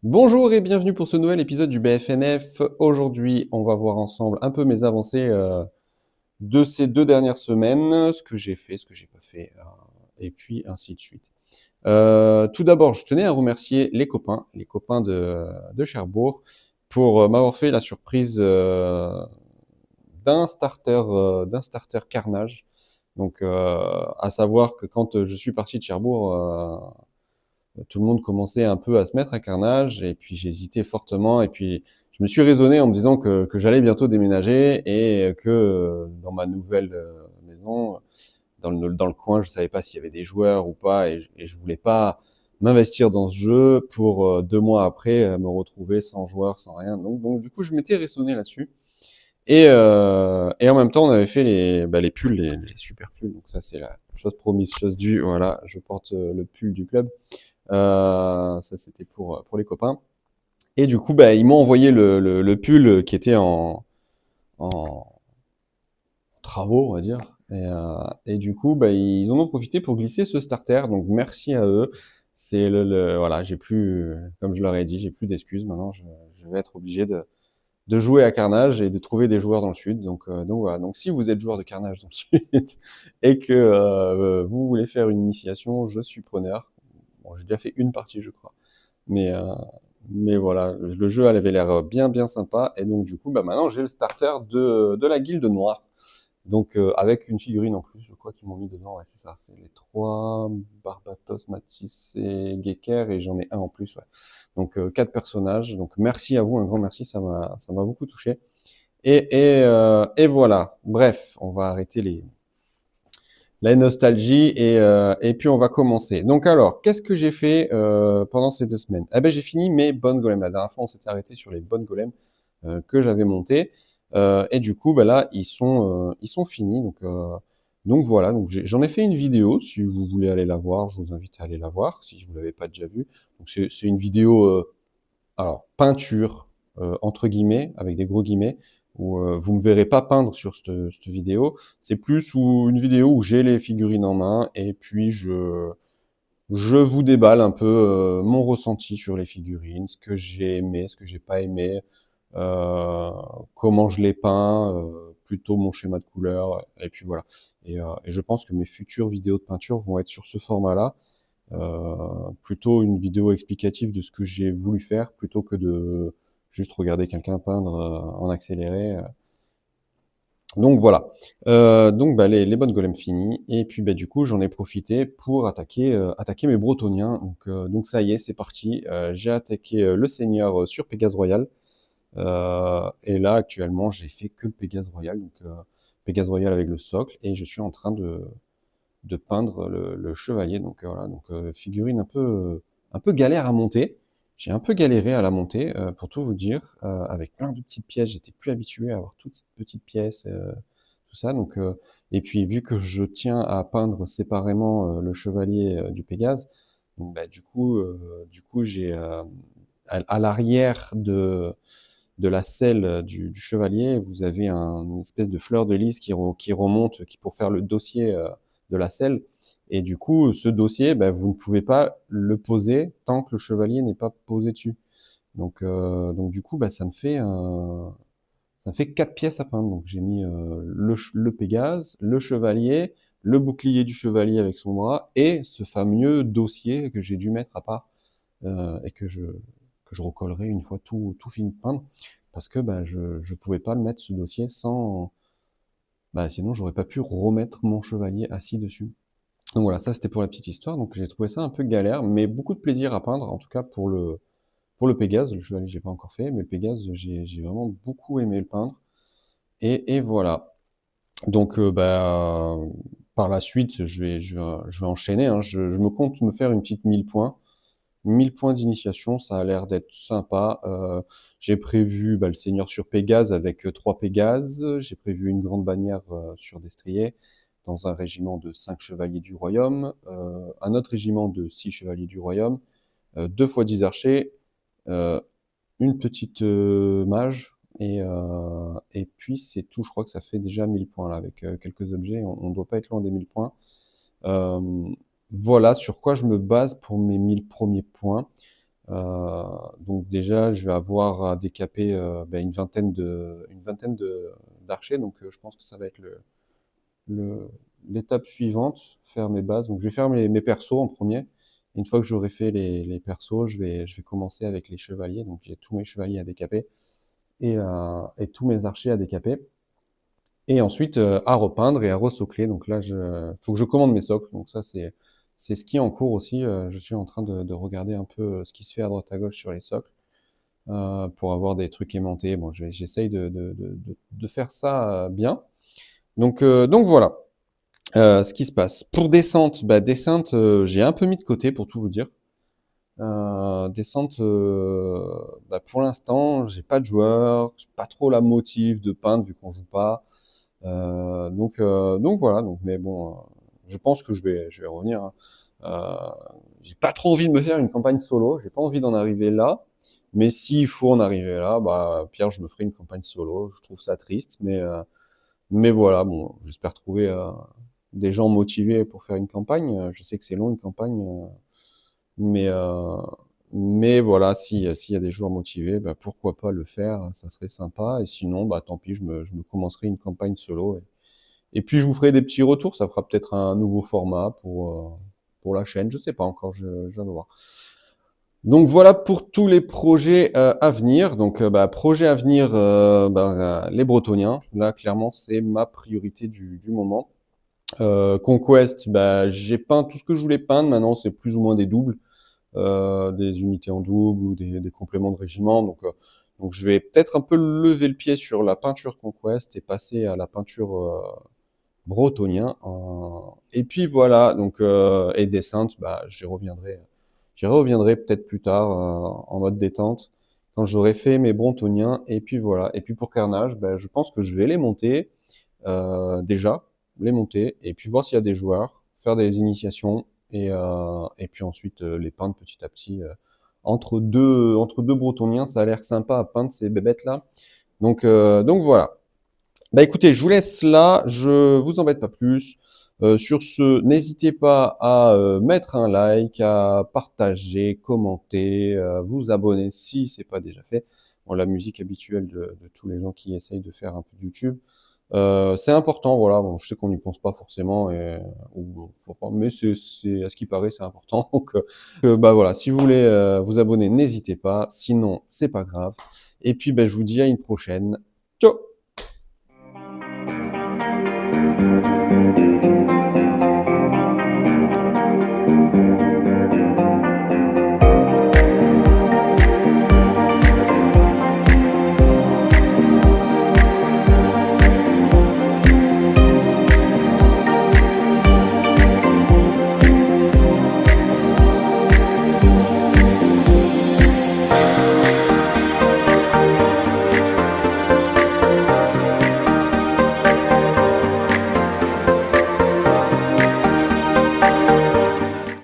Bonjour et bienvenue pour ce nouvel épisode du BFNF. Aujourd'hui, on va voir ensemble un peu mes avancées de ces 2 dernières semaines, ce que j'ai fait, ce que j'ai pas fait, et puis ainsi de suite. Tout d'abord, je tenais à remercier les copains de Cherbourg, pour m'avoir fait la surprise d'un starter Carnage. Donc, à savoir que quand je suis parti de Cherbourg, tout le monde commençait un peu à se mettre à Carnage, et puis j'hésitais fortement, et puis je me suis raisonné en me disant que j'allais bientôt déménager, et que dans ma nouvelle maison, dans le coin, je savais pas s'il y avait des joueurs ou pas, et je voulais pas m'investir dans ce jeu pour 2 mois après me retrouver sans joueurs, sans rien. Donc du coup, je m'étais raisonné là-dessus. Et en même temps, on avait fait les pulls, les super pulls. Donc ça, c'est la chose promise, chose due. Voilà, je porte le pull du club. Ça, c'était pour les copains. Et du coup, bah, ils m'ont envoyé le pull qui était en travaux, on va dire. Et du coup, bah, ils en ont profité pour glisser ce starter. Donc, merci à eux. C'est voilà, j'ai plus, comme je leur ai dit, j'ai plus d'excuses. Maintenant, je vais être obligé de jouer à Carnage et de trouver des joueurs dans le sud. Donc voilà. Donc, si vous êtes joueur de Carnage dans le sud et que vous voulez faire une initiation, je suis preneur. Bon, j'ai déjà fait une partie, je crois. Mais, euh, mais voilà, le jeu avait l'air bien bien sympa. Et donc du coup, bah, maintenant j'ai le starter de la guilde noire. Donc avec une figurine en plus, je crois qu'ils m'ont mis dedans. Ouais, c'est ça, c'est les 3 Barbatos, Matisse et Gecker, et j'en ai un en plus. Ouais. Donc 4 personnages. Donc merci à vous, un grand merci, ça m'a beaucoup touché. Et voilà. Bref, on va arrêter la nostalgie, et puis on va commencer. Donc alors, qu'est-ce que j'ai fait pendant ces 2 semaines? Eh ben j'ai fini mes bonnes golems. La dernière fois, on s'était arrêté sur les bonnes golems que j'avais montées. Et du coup, bah là, ils sont finis. Donc voilà, donc j'en ai fait une vidéo. Si vous voulez aller la voir, je vous invite à aller la voir, si je vous l'avais pas déjà vue. Donc c'est une vidéo, alors peinture, entre guillemets, avec des gros guillemets, où vous me verrez pas peindre sur cette vidéo. C'est plus une vidéo où j'ai les figurines en main, et puis je vous déballe un peu mon ressenti sur les figurines, ce que j'ai aimé, ce que j'ai pas aimé, euh, comment je les peins, plutôt mon schéma de couleur, et puis voilà. Et je pense que mes futures vidéos de peinture vont être sur ce format-là. Plutôt une vidéo explicative de ce que j'ai voulu faire, plutôt que de juste regarder quelqu'un peindre en accéléré. Donc voilà. Donc bah, les bonnes golems finies. Et puis bah, du coup, j'en ai profité pour attaquer mes Bretoniens. Donc ça y est, c'est parti. J'ai attaqué le Seigneur sur Pégase Royal. Et là, actuellement, j'ai fait que le Pégase Royal. Donc Pégase Royal avec le socle. Et je suis en train de peindre le chevalier. Donc voilà, donc figurine un peu galère à monter. J'ai un peu galéré à la monter, pour tout vous dire, avec plein de petites pièces. J'étais plus habitué à avoir toutes ces petites pièces, tout ça. Et puis vu que je tiens à peindre séparément le chevalier du Pégase, donc bah, du coup j'ai à l'arrière de la selle du chevalier, vous avez une espèce de fleur de lys qui remonte, pour faire le dossier de la selle. Et du coup, ce dossier, ben, vous ne pouvez pas le poser tant que le chevalier n'est pas posé dessus. Donc du coup, ben, ça me fait 4 pièces à peindre. Donc j'ai mis le Pégase, le chevalier, le bouclier du chevalier avec son bras, et ce fameux dossier que j'ai dû mettre à part, et que je recollerai une fois tout fini de peindre, parce que bah, je pouvais pas le mettre, ce dossier, sans, bah, sinon j'aurais pas pu remettre mon chevalier assis dessus. Donc voilà, ça c'était pour la petite histoire. Donc j'ai trouvé ça un peu galère, mais beaucoup de plaisir à peindre, en tout cas pour le Pégase. Le chevalier j'ai pas encore fait, mais le Pégase j'ai vraiment beaucoup aimé le peindre. Et voilà. Donc bah, par la suite je vais enchaîner, hein. Je me compte me faire une petite 1000 points. 1000 points d'initiation, ça a l'air d'être sympa. J'ai prévu bah, le Seigneur sur Pégase avec 3 Pégases. J'ai prévu une grande bannière sur Destrier, dans un régiment de 5 chevaliers du royaume, un autre régiment de 6 chevaliers du royaume, 2 fois 10 archers, euh, une petite mage, et puis c'est tout. Je crois que ça fait déjà 1000 points là, avec quelques objets. On ne doit pas être loin des 1000 points. Euh, voilà sur quoi je me base pour mes 1000 premiers points. Euh, Donc déjà, je vais avoir à décaper une vingtaine d'archers. Donc je pense que ça va être l'étape suivante, faire mes bases. Donc je vais faire mes persos en premier. Une fois que j'aurai fait les persos, je vais commencer avec les chevaliers. Donc j'ai tous mes chevaliers à décaper et tous mes archers à décaper. Et ensuite à repeindre et à resocler. Donc là, faut que je commande mes socles. Donc ça, c'est ce qui est en cours aussi. Je suis en train de regarder un peu ce qui se fait à droite à gauche sur les socles pour avoir des trucs aimantés. Bon, j'essaye de faire ça bien. Donc voilà ce qui se passe. Pour descente, descente, j'ai un peu mis de côté pour tout vous dire. Descente, pour l'instant, j'ai pas de joueur, j'ai pas trop la motive de peindre vu qu'on joue pas. Donc voilà. Donc, mais bon, je pense que je vais revenir, hein. J'ai pas trop envie de me faire une campagne solo. J'ai pas envie d'en arriver là. Mais s'il faut en arriver là, Pierre, je me ferai une campagne solo. Je trouve ça triste, mais voilà. Bon, j'espère trouver des gens motivés pour faire une campagne. Je sais que c'est long une campagne, mais euh, mais voilà, s'il y a des joueurs motivés, pourquoi pas le faire, ça serait sympa. Et sinon, tant pis, je me commencerai une campagne solo. Et puis je vous ferai des petits retours, ça fera peut-être un nouveau format pour la chaîne, je sais pas encore, je vais voir. Donc voilà pour tous les projets à venir. Donc projet à venir, les Bretoniens. Là, clairement, c'est ma priorité du moment. Conquest, j'ai peint tout ce que je voulais peindre. Maintenant, c'est plus ou moins des doubles, des unités en double ou des compléments de régiment. Donc je vais peut-être un peu lever le pied sur la peinture Conquest et passer à la peinture bretonien. Et puis voilà, donc et descente, j'y reviendrai peut-être plus tard en mode détente quand j'aurai fait mes Bretoniens. Et puis voilà. Et puis pour Carnage, je pense que je vais les monter déjà, les monter et puis voir s'il y a des joueurs, faire des initiations et puis ensuite les peindre petit à petit entre deux Bretoniens. Ça a l'air sympa à peindre ces bébêtes là. Donc voilà. Écoutez, je vous laisse là, je vous embête pas plus. Sur ce, n'hésitez pas à mettre un like, à partager, commenter, vous abonner si c'est pas déjà fait. Bon, la musique habituelle de tous les gens qui essayent de faire un peu de YouTube. C'est important, voilà. Bon, je sais qu'on n'y pense pas forcément, faut pas, mais à ce qui paraît, c'est important. Donc, voilà, si vous voulez vous abonner, n'hésitez pas. Sinon, c'est pas grave. Et puis, je vous dis à une prochaine. Ciao!